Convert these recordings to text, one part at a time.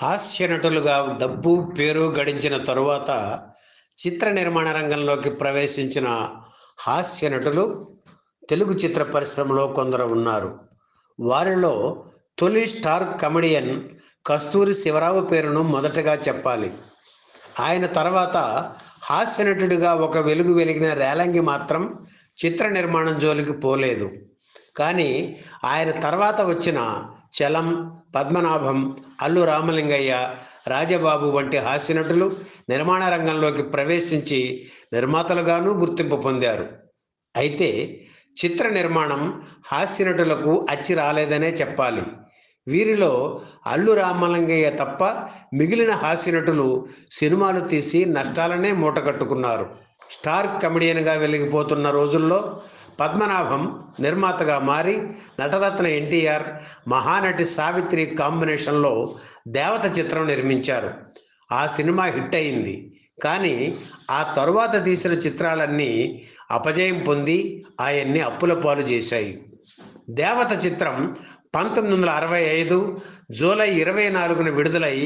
హాస్య నటులుగా డబ్బు పేరు గడించిన తరువాత చిత్ర నిర్మాణ రంగంలోకి ప్రవేశించిన హాస్య నటులు తెలుగు చిత్ర పరిశ్రమలో కొందరు ఉన్నారు. వారిలో తొలి స్టార్ కమెడియన్ కస్తూరి శివరావు పేరును మొదటగా చెప్పాలి. ఆయన తర్వాత హాస్య నటుడిగా ఒక వెలుగు వెలిగిన రేలంగి మాత్రం చిత్ర నిర్మాణం జోలికి పోలేదు. కానీ ఆయన తర్వాత వచ్చిన చలం, పద్మనాభం, అల్లు రామలింగయ్య, రాజబాబు వంటి హాస్యనటులు నిర్మాణ రంగంలోకి ప్రవేశించి నిర్మాతలుగాను గుర్తింపు పొందారు. అయితే చిత్ర నిర్మాణం హాస్యనటులకు అచ్చి రాలేదనే చెప్పాలి. వీరిలో అల్లు రామలింగయ్య తప్ప మిగిలిన హాస్యనటులు సినిమాలు తీసి నష్టాలనే మూటగట్టుకున్నారు. స్టార్ కమెడియన్గా వెలిగిపోతున్న రోజుల్లో పద్మనాభం నిర్మాతగా మారి నటరత్న ఎన్టీఆర్, మహానటి సావిత్రి కాంబినేషన్లో దేవత చిత్రం నిర్మించారు. ఆ సినిమా హిట్ అయింది. కానీ ఆ తరువాత తీసిన చిత్రాలన్నీ అపజయం పొంది ఆయన్ని అప్పుల పాలు చేశాయి. దేవత చిత్రం 1965 జూలై 24న విడుదలై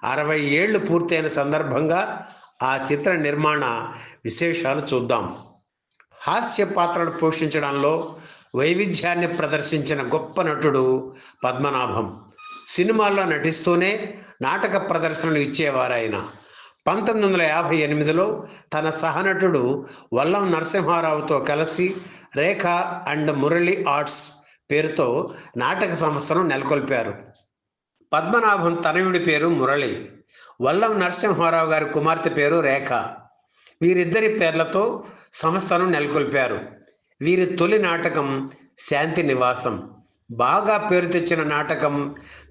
60 ఏళ్లు పూర్తయిన సందర్భంగా ఆ చిత్ర నిర్మాణ విశేషాలు చూద్దాం. హాస్య పాత్రలు పోషించడంలో వైవిధ్యాన్ని ప్రదర్శించిన గొప్ప నటుడు పద్మనాభం. సినిమాల్లో నటిస్తూనే నాటక ప్రదర్శనలు ఇచ్చేవారాయన. 1958లో తన సహనటుడు వల్లం నరసింహారావుతో కలిసి రేఖ అండ్ మురళి ఆర్ట్స్ పేరుతో నాటక సంస్థను నెలకొల్పారు. పద్మనాభం తనయుడి పేరు మురళి, వల్లం నరసింహారావు గారి కుమార్తె పేరు రేఖ. వీరిద్దరి పేర్లతో సంస్థను నెలకొల్పారు. వీరి తొలి నాటకం శాంతి నివాసం. బాగా పేరు తెచ్చిన నాటకం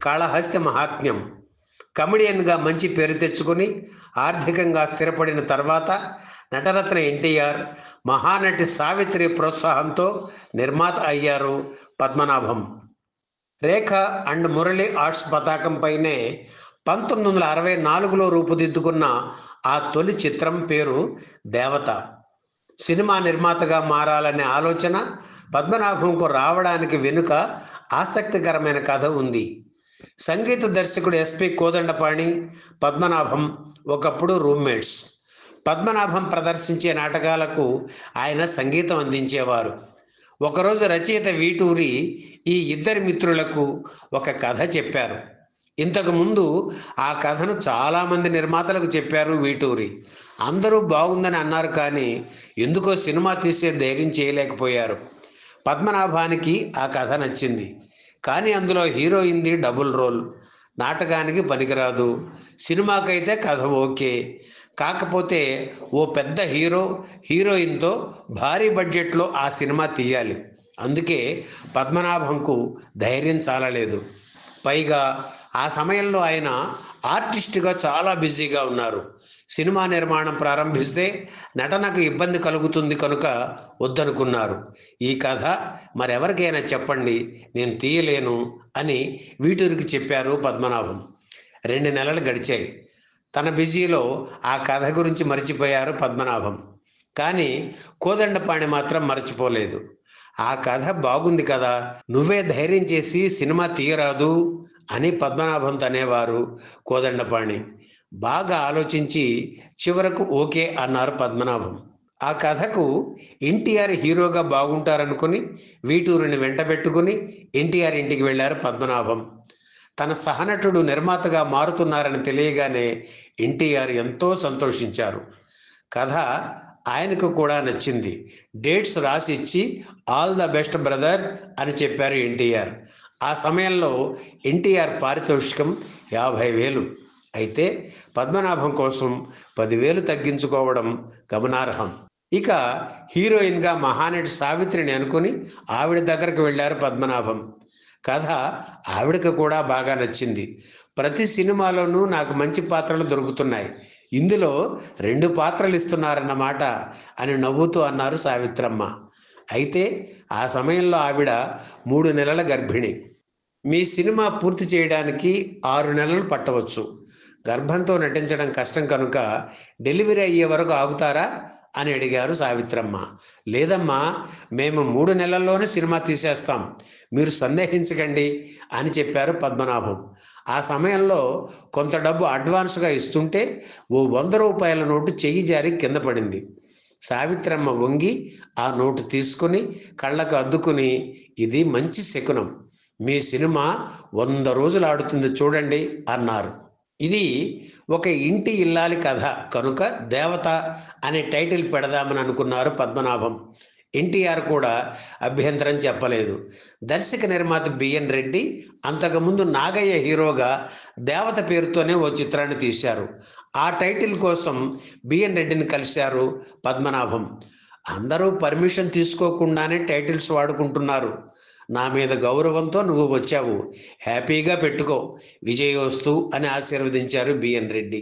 కాళహస్తి మహాత్మ్యం. కమెడియన్గా మంచి పేరు తెచ్చుకుని ఆర్థికంగా స్థిరపడిన తర్వాత నటరత్న ఎన్టీఆర్, మహానటి సావిత్రి ప్రోత్సాహంతో నిర్మాత అయ్యారు పద్మనాభం. రేఖ అండ్ మురళి ఆర్ట్స్ పతాకంపైనే 1964లో రూపుదిద్దుకున్న ఆ తొలి చిత్రం పేరు దేవత. సినిమా నిర్మాతగా మారాలనే ఆలోచన పద్మనాభంకు రావడానికి వెనుక ఆసక్తికరమైన కథ ఉంది. సంగీత దర్శకుడు ఎస్పి కోదండపాణి, పద్మనాభం ఒకప్పుడు రూమ్మేట్స్. పద్మనాభం ప్రదర్శించే నాటకాలకు ఆయన సంగీతం అందించేవారు. ఒకరోజు రచయిత వీటూరి ఈ ఇద్దరి మిత్రులకు ఒక కథ చెప్పారు. ఇంతకు ముందు ఆ కథను చాలామంది నిర్మాతలకు చెప్పారు వీటూరి. అందరూ బాగుందని అన్నారు, కానీ ఎందుకో సినిమా తీసే ధైర్యం చేయలేకపోయారు. పద్మనాభానికి ఆ కథ నచ్చింది. కానీ అందులో హీరోయిన్ది డబుల్ రోల్. నాటకానికి పనికిరాదు. సినిమాకైతే కథ ఓకే, కాకపోతే ఓ పెద్ద హీరోయిన్తో భారీ బడ్జెట్లో ఆ సినిమా తీయాలి. అందుకే పద్మనాభంకు ధైర్యం చాలలేదు. పైగా ఆ సమయంలో ఆయన ఆర్టిస్టుగా చాలా బిజీగా ఉన్నారు. సినిమా నిర్మాణం ప్రారంభిస్తే నటనకు ఇబ్బంది కలుగుతుంది కనుక వద్దనుకున్నారు. ఈ కథ మరెవరికైనా చెప్పండి, నేను తీయలేను అని వీటూరికి చెప్పారు పద్మనాభం. 2 నెలలు గడిచాయి. తన బిజీలో ఆ కథ గురించి మర్చిపోయారు పద్మనాభం. కానీ కోదండపాణి మాత్రం మర్చిపోలేదు. ఆ కథ బాగుంది కదా, నువ్వే ధైర్యం చేసి సినిమా తీయరాదు అని పద్మనాభంతో అనేవారు కోదండపాణి. బాగా ఆలోచించి చివరకు ఓకే అన్నారు పద్మనాభం. ఆ కథకు ఎన్టీఆర్ హీరోగా బాగుంటారనుకుని వీటూరిని వెంటబెట్టుకుని ఎన్టీఆర్ ఇంటికి వెళ్ళారు పద్మనాభం. తన సహనటుడు నిర్మాతగా మారుతున్నారని తెలియగానే ఎన్టీఆర్ ఎంతో సంతోషించారు. కథ ఆయనకు కూడా నచ్చింది. డేట్స్ రాసి ఇచ్చి ఆల్ ద బెస్ట్ బ్రదర్ అని చెప్పారు ఎన్టీఆర్. ఆ సమయంలో ఎన్టీఆర్ పారితోషికం 50,000. అయితే పద్మనాభం కోసం 10,000 తగ్గించుకోవడం గమనార్హం. ఇక హీరోయిన్గా మహానటి సావిత్రిని అనుకుని ఆవిడ దగ్గరకు వెళ్ళారు పద్మనాభం. కథ ఆవిడకు కూడా బాగా నచ్చింది. ప్రతి సినిమాలోనూ నాకు మంచి పాత్రలు దొరుకుతున్నాయి, ఇందులో 2 పాత్రలు ఇస్తున్నారన్నమాట అని నవ్వుతూ అన్నారు సావిత్రమ్మ. అయితే ఆ సమయంలో ఆవిడ 3 నెలల గర్భిణి. మీ సినిమా పూర్తి చేయడానికి 6 నెలలు పట్టవచ్చు. గర్భంతో నటించడం కష్టం కనుక డెలివరీ అయ్యే వరకు ఆగుతారా అని అడిగారు సావిత్రమ్మ. లేదమ్మా, మేము 3 నెలల్లోనే సినిమా తీసేస్తాం, మీరు సందేహించకండి అని చెప్పారు పద్మనాభం. ఆ సమయంలో కొంత డబ్బు అడ్వాన్స్గా ఇస్తుంటే ఓ 100 రూపాయల నోటు చెయ్యి జారి కింద పడింది. సావిత్రమ్మ వంగి ఆ నోటు తీసుకుని కళ్ళకు అద్దుకుని, ఇది మంచి శకునం, మీ సినిమా 100 రోజులు ఆడుతుంది చూడండి అన్నారు. ఇది ఒక ఇంటి ఇల్లాలి కథ కనుక దేవత అనే టైటిల్ పెడదామని అనుకున్నారు పద్మనాభం. ఎన్టీఆర్ కూడా అభ్యంతరం చెప్పలేదు. దర్శక నిర్మాత బిఎన్ రెడ్డి అంతకుముందు నాగయ్య హీరోగా దేవత పేరుతోనే ఓ చిత్రాన్ని తీశారు. ఆ టైటిల్ కోసం బిఎన్ రెడ్డిని కలిశారు పద్మనాభం. అందరూ పర్మిషన్ తీసుకోకుండానే టైటిల్స్ వాడుకుంటున్నారు. నా మీద గౌరవంతో నువ్వు వచ్చావు, హ్యాపీగా పెట్టుకో, విజయోస్తు అని ఆశీర్వదించారు బిఎన్ రెడ్డి.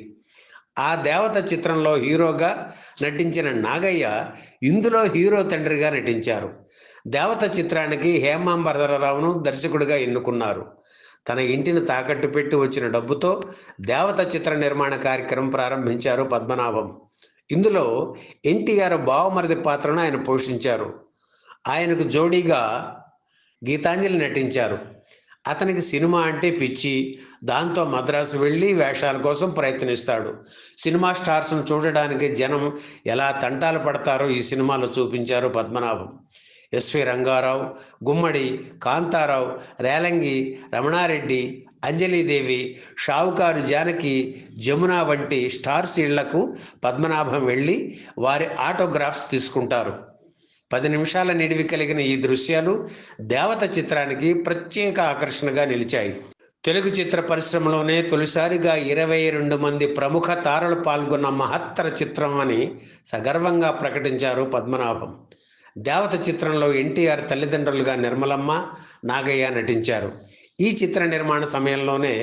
ఆ దేవత చిత్రంలో హీరోగా నటించిన నాగయ్య ఇందులో హీరో తండ్రిగా నటించారు. దేవత చిత్రానికి హేమాంబరరావును దర్శకుడిగా ఎన్నుకున్నారు. తన ఇంటిని తాకట్టు పెట్టి వచ్చిన డబ్బుతో దేవత చిత్ర నిర్మాణ కార్యక్రమం ప్రారంభించారు పద్మనాభం. ఇందులో ఎన్టీఆర్ బావమరిది పాత్రను ఆయన పోషించారు. ఆయనకు జోడీగా గీతాంజలి నటించారు. అతనికి సినిమా అంటే పిచ్చి. దాంతో మద్రాసు వెళ్ళి వేషాల కోసం ప్రయత్నిస్తాడు. సినిమా స్టార్స్ను చూడడానికి జనం ఎలా తంటాలు పడతారో ఈ సినిమాలో చూపించారు పద్మనాభం. ఎస్వి రంగారావు, గుమ్మడి, కాంతారావు, రేలంగి, రమణారెడ్డి, అంజలీదేవి, షావుకారు జానకి, జమున వంటి స్టార్స్ ఇళ్లకు పద్మనాభం వెళ్ళి వారి ఆటోగ్రాఫ్స్ తీసుకుంటారు. 10 నిమిషాల నిడివి కలిగిన ఈ దృశ్యాలు దేవత చిత్రానికి ప్రత్యేక ఆకర్షణగా నిలిచాయి. తెలుగు చిత్ర పరిశ్రమలోనే తొలిసారిగా 22 మంది ప్రముఖ తారలు పాల్గొన్న మహత్తర చిత్రం అని సగర్వంగా ప్రకటించారు పద్మనాభం. దేవత చిత్రంలో ఎన్టీఆర్ తల్లిదండ్రులుగా నిర్మలమ్మ, నాగయ్య నటించారు. ఈ చిత్ర నిర్మాణ సమయంలోనే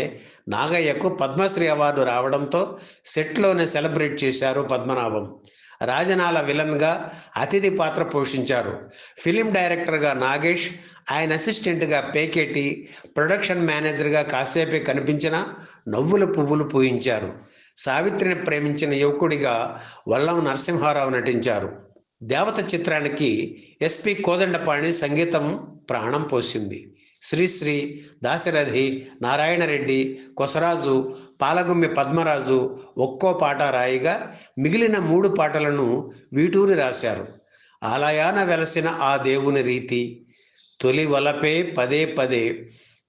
నాగయ్యకు పద్మశ్రీ అవార్డు రావడంతో సెట్లోనే సెలబ్రేట్ చేశారు పద్మనాభం. రాజనాల విలన్గా అతిథి పాత్ర పోషించారు. ఫిలిం డైరెక్టర్గా నాగేష్, ఆయన అసిస్టెంట్గా పేకేటి, ప్రొడక్షన్ మేనేజర్గా కాసేపే కనిపించిన నవ్వుల పువ్వులు పూయించారు. సావిత్రిని ప్రేమించిన యువకుడిగా వల్లం నరసింహారావు నటించారు. దేవత చిత్రానికి ఎస్పి కోదండపాణి సంగీతం ప్రాణం పోసింది. శ్రీశ్రీ, దాశరథి, నారాయణరెడ్డి, కొసరాజు, పాలగుమ్మి పద్మరాజు ఒక్కో పాట రాయిగా మిగిలిన 3 పాటలను వీటూరి రాశారు. ఆలయాన వెలసిన ఆ దేవుని రీతి, తొలి వలపే పదే పదే,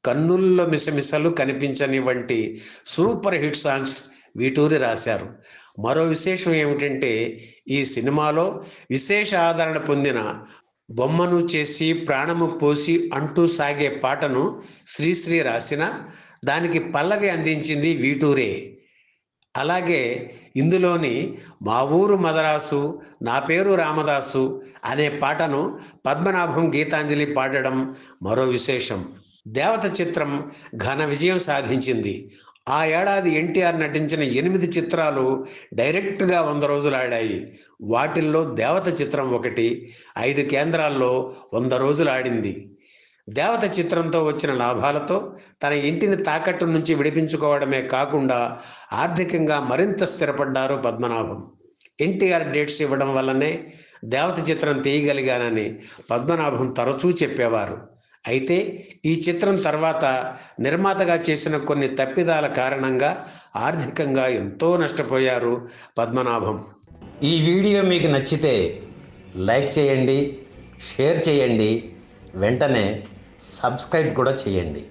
కన్నుల్లో మిసమిసలు కనిపించని వంటి సూపర్ హిట్ సాంగ్స్ వీటూరి రాశారు. మరో విశేషం ఏమిటంటే ఈ సినిమాలో విశేష ఆదరణ పొందిన బొమ్మను చేసి ప్రాణము పోసి అంటూ సాగే పాటను శ్రీశ్రీ రాసిన దానికి పల్లవి అందించింది వీటూరే. అలాగే ఇందులోని మా ఊరు మదరాసు, నా పేరు రామదాసు అనే పాటను పద్మనాభం గీతాంజలి పాడడం మరో విశేషం. దేవత చిత్రం ఘన విజయం సాధించింది. ఆ ఏడాది ఎన్టీఆర్ నటించిన 8 చిత్రాలు డైరెక్ట్గా 100 రోజులు ఆడాయి. వాటిల్లో దేవత చిత్రం ఒకటి 5 కేంద్రాల్లో 100 రోజులు ఆడింది. దేవత చిత్రంతో వచ్చిన లాభాలతో తన ఇంటిని తాకట్టు నుంచి విడిపించుకోవడమే కాకుండా ఆర్థికంగా మరింత స్థిరపడ్డారు పద్మనాభం. ఎన్టీఆర్ డేట్స్ ఇవ్వడం వల్లనే దేవత చిత్రం తీయగలిగానని పద్మనాభం తరచూ చెప్పేవారు. అయితే ఈ చిత్రం తర్వాత నిర్మాతగా చేసిన కొన్ని తప్పిదాల కారణంగా ఆర్థికంగా ఎంతో నష్టపోయారు పద్మనాభం. ఈ వీడియో మీకు నచ్చితే లైక్ చేయండి, షేర్ చేయండి, వెంటనే సబ్స్క్రైబ్ కూడా చేయండి.